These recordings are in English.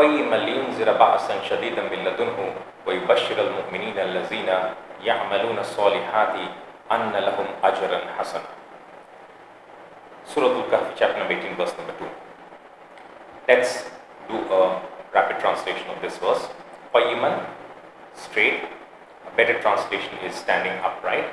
قَيِّمًا لِيُنْذِرَ بَأْسًا شَدِيدًا مِنْ لَدُنْهُ وَيُبَشِّرَ الْمُؤْمِنِينَ الَّذِينَ يَعْمَلُونَ الصَّالِحَاتِ أَنَّ لَهُمْ أَجْرًا حَسَنًا. Suwratul-Kahfi, chapter number 18, verse number 2. Let's do a rapid translation of this verse. Qayyiman, straight. A better translation is standing upright.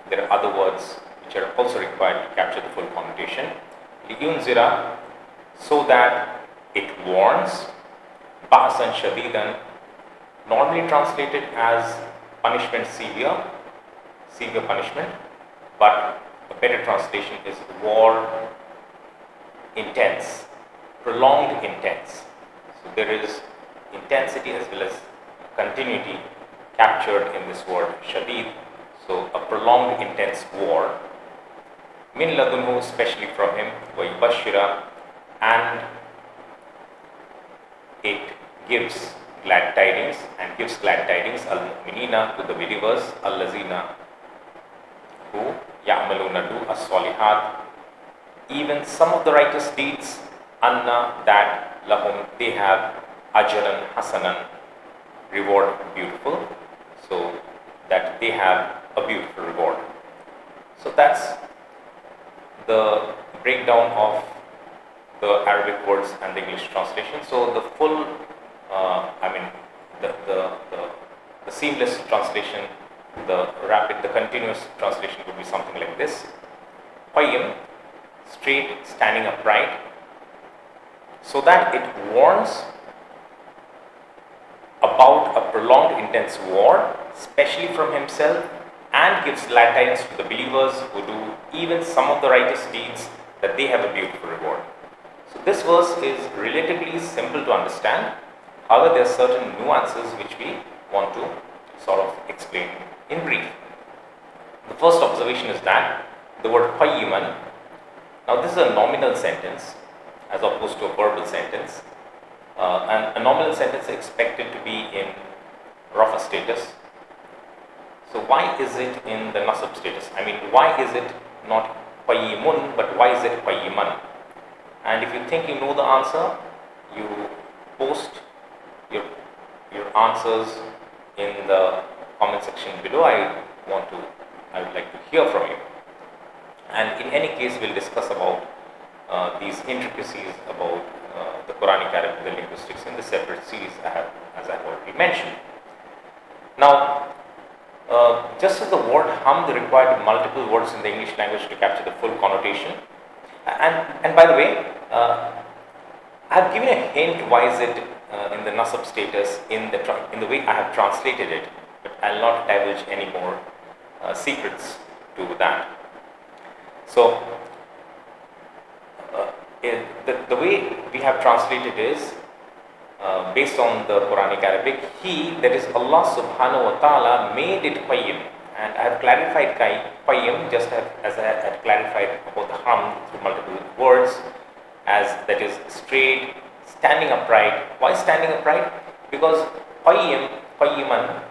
There are other words which are also required to capture the full connotation. Liyunzira, so that it warns. Ba'san shadidan, normally translated as punishment severe punishment, but a better translation is war intense, prolonged intense. So there is intensity as well as continuity captured in this word shadid. So a prolonged intense war. Min ladunhu, especially from him, wa yubashira, and it gives glad tidings al-mu'minina, to the believers, allazina, who ya'maluna, do as-salihat, even some of the righteous deeds, anna, that, lahum, they have, ajran hasanan, reward beautiful, so that they have a beautiful reward. So that's the breakdown of the Arabic words and the English translation. So the full, the seamless translation, the rapid, the continuous translation would be something like this. Qayyim, straight, standing upright, so that it warns about a prolonged intense war, especially from himself, and gives glad tidings to the believers who do even some of the righteous deeds, that they have a beautiful reward. So this verse is relatively simple to understand. However, there are certain nuances which we want to sort of explain in brief. The first observation is that the word qayyiman, now this is a nominal sentence as opposed to a verbal sentence, and a nominal sentence is expected to be in rafa status. So why is it in the nasab status? Why is it not qayyimun, but why is it qayyiman? And if you think you know the answer, you post your answers in the comment section below. I would like to hear from you. And in any case, we'll discuss about these intricacies about the Quranic Arabic, the linguistics in the separate series as I have already mentioned. Now, just as the word hamd required multiple words in the English language to capture the full connotation, and by the way, I have given a hint why is it in the nasab status in the way I have translated it, but I'll not divulge any more secrets to that. So the way we have translated is based on the Quranic Arabic. He, that is Allah subhanahu wa ta'ala, made it qayyim, and I have clarified qayyim just as I had clarified about the hamd through multiple words, as that is straight, standing upright. Why standing upright? Because qayyiman,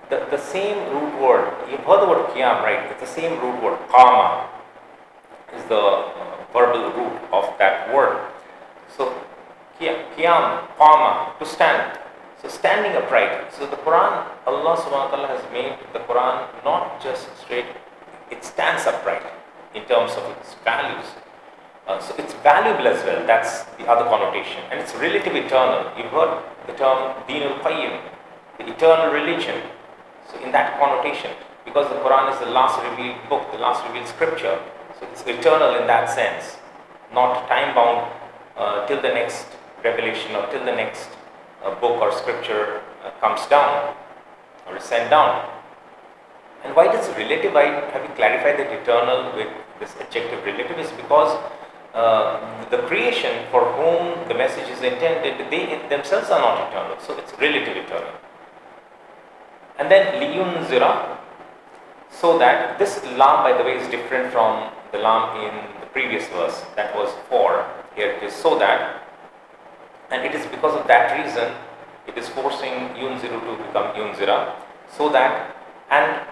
the same root word, you've heard the word qiyam, right? It's the same root word. Qama is the verbal root of that word. So qiyam, qama, to stand. So standing upright. So the Quran, Allah subhanahu wa ta'ala has made the Quran not just straight, it stands upright in terms of its values. So it's valuable as well. That's the other connotation. And it's relative eternal. You've heard the term Deenul Qayyim, the eternal religion. So in that connotation, because the Quran is the last revealed book, the last revealed scripture, so it's eternal in that sense, not time bound till the next revelation or till the next book or scripture comes down or is sent down. And why it is relative? I have clarified that eternal with this adjective relative is because the creation for whom the message is intended, they themselves are not eternal, so it's relative eternal. And then liyunzira, so that this lam, by the way, is different from the lam in the previous verse. That was for, here it is so that, and it is because of that reason it is forcing yunziru to become yunzira, so that, and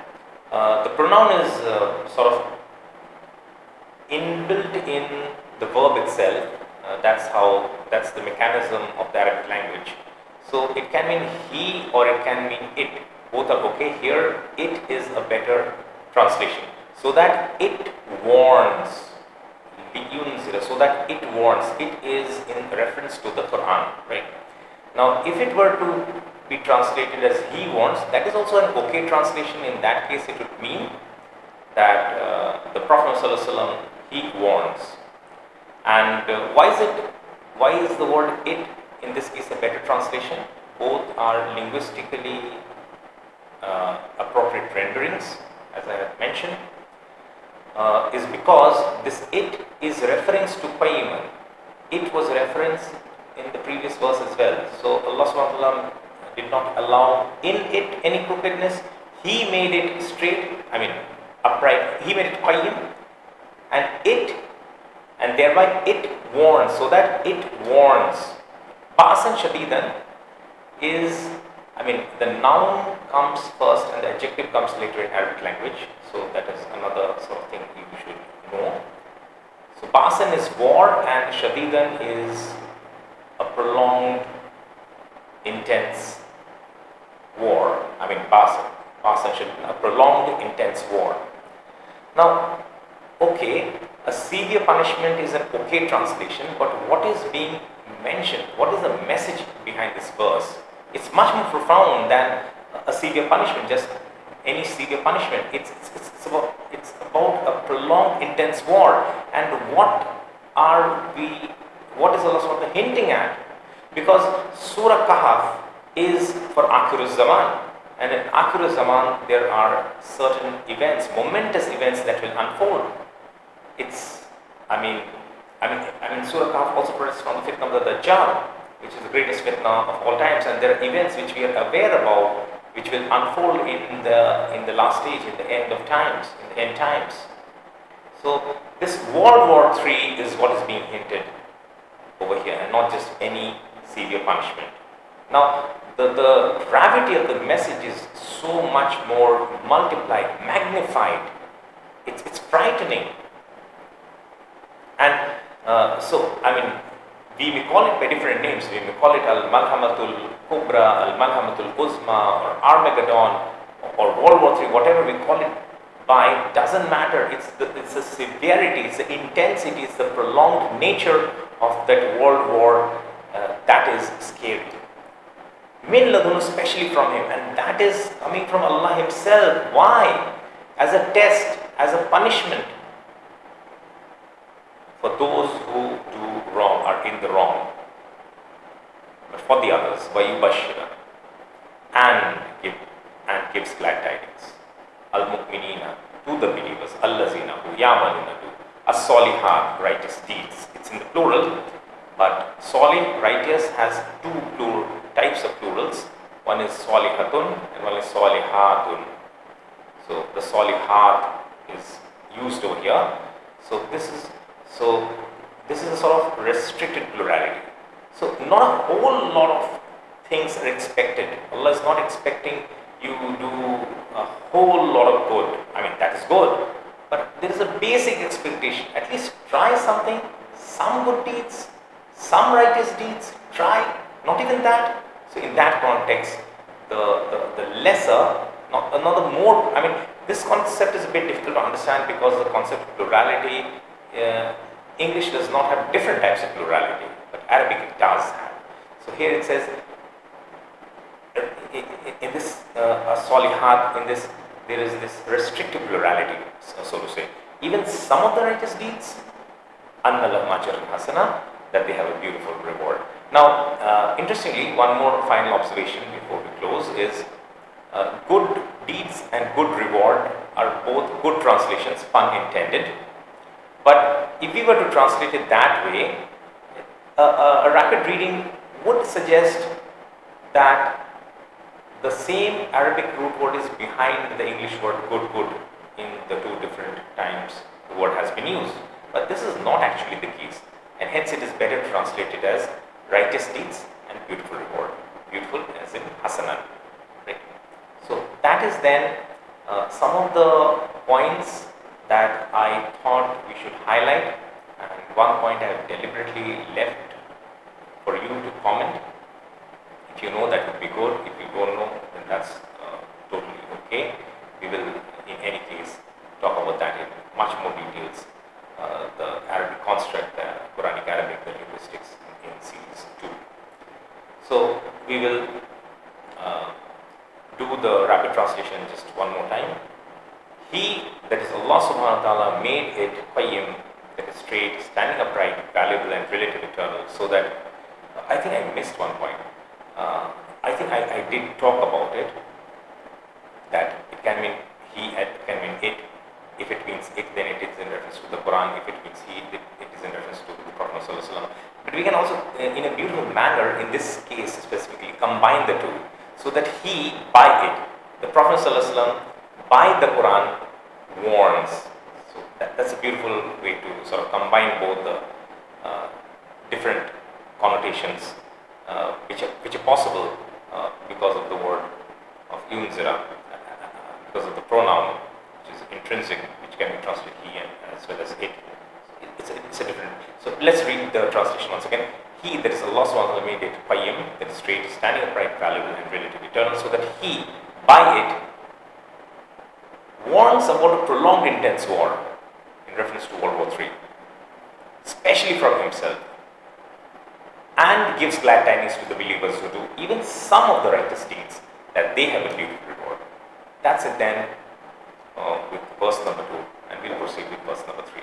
the pronoun is sort of inbuilt in the verb itself. That's the mechanism of the Arabic language. So it can mean he or it can mean it. Both are okay. Here, it is a better translation. So that it warns. So that it warns. It is in reference to the Quran, right? Now, if it were to be translated as he warns, that is also an okay translation. In that case, it would mean that the Prophet ﷺ, he warns. And why is the word it in this case a better translation? Both are linguistically appropriate renderings, as I have mentioned, is because this it is reference to Qayyiman. It was referenced in the previous verse as well. So Allah subhanahu wa ta'ala did not allow in it any crookedness. He made it straight, upright. He made it Qayyim, and thereby it warns, so that it warns. Ba'asan shadidan is, the noun comes first and the adjective comes later in Arabic language. So that is another sort of thing you should know. So ba'asan is war and shadidan is a prolonged, intense war. Ba'asan shadidan, a prolonged, intense war. Now, okay, a severe punishment is an okay translation, but what is being mentioned? What is the message behind this verse? It's much more profound than a severe punishment, just any severe punishment. It's about a prolonged, intense war. And what is Allah subhanahu wa ta'ala hinting at? Because Surah Kahf is for Akhirul Zaman. And in Akhirul Zaman, there are certain events, momentous events that will unfold. Surah Kahf also protects from the fitna of the Dajjal, which is the greatest fitna of all times, and there are events which we are aware about, which will unfold in the last stage, in the end of times, in the end times. So this World War III is what is being hinted over here, and not just any severe punishment. Now, the gravity of the message is so much more multiplied, magnified. It's frightening. And we may call it by different names. We may call it al-Malhamatul Kubra, al-Malhamatul Uzma, or Armageddon, or World War III, whatever we call it by, doesn't matter. It's the severity, it's the intensity, it's the prolonged nature of that world war that is scary. Min ladun, especially from him, and that is coming from Allah Himself. Why? As a test, as a punishment for those who do wrong, are in the wrong. But for the others, وَيُبَشِّرَ, and gives glad tidings. Al-Mu'minina, to the believers, Allazina, who Yamaluna, do as-Solihat, righteous deeds. It's in the plural, but Solih, righteous, has two types of plurals. One is Solihatun and one is Solihatun. So the Solihat is used over here. So this is a sort of restricted plurality. So not a whole lot of things are expected. Allah is not expecting you to do a whole lot of good. That is good, but there is a basic expectation. At least try something, some good deeds, some righteous deeds. Try, not even that. So in that context, the lesser, not another more. This concept is a bit difficult to understand because the concept of plurality. English does not have different types of plurality, but Arabic it does have. So here it says, in this Solihat, in this there is this restrictive plurality, so to say. Even some of the righteous deeds, anna lahum ajrun hasana, that they have a beautiful reward. Now, interestingly, one more final observation before we close is good deeds and good reward are both good translations, pun intended. But if we were to translate it that way, a rapid reading would suggest that the same Arabic root word is behind the English word good in the two different times the word has been used. But this is not actually the case, and hence it is better translated as righteous deeds and beautiful reward. Beautiful as in hasanan. Right? So that is then some of the points that I thought we should highlight, and one point I have deliberately left for you to comment. If you know, that would be good. If you don't know, then that's totally okay. We will, in any case, talk about that in much more details. The Arabic construct, the Quranic Arabic, the linguistics in series 2. So we will do the rapid translation just one more time. He, that is Allah subhanahu wa ta'ala, made it qayyim, that is straight, standing upright, valuable and relative eternal, so that I think I missed one point. I think I did talk about it, that it can mean he, it can mean it. If it means it, then it is in reference to the Quran. If it means he, it is in reference to the Prophet ﷺ. But we can also, in a beautiful manner, in this case specifically, combine the two, so that he, by it, the Prophet ﷺ, by the Quran, warns. So that's a beautiful way to sort of combine both the different connotations which are possible because of the word of yunzira, because of the pronoun which is intrinsic, which can be translated he as well as it. It's a different. So let's read the translation once again. He, that is Allah subhanahu wa ta'ala, made it qayyim, that is straight, standing upright, valuable and relative eternal, so that he, by it, warns about a prolonged intense war, in reference to World War III, especially from himself, and gives glad tidings to the believers who do even some of the righteous deeds, that they have a due reward. That's it then with verse number 2, and we'll proceed with verse number 3.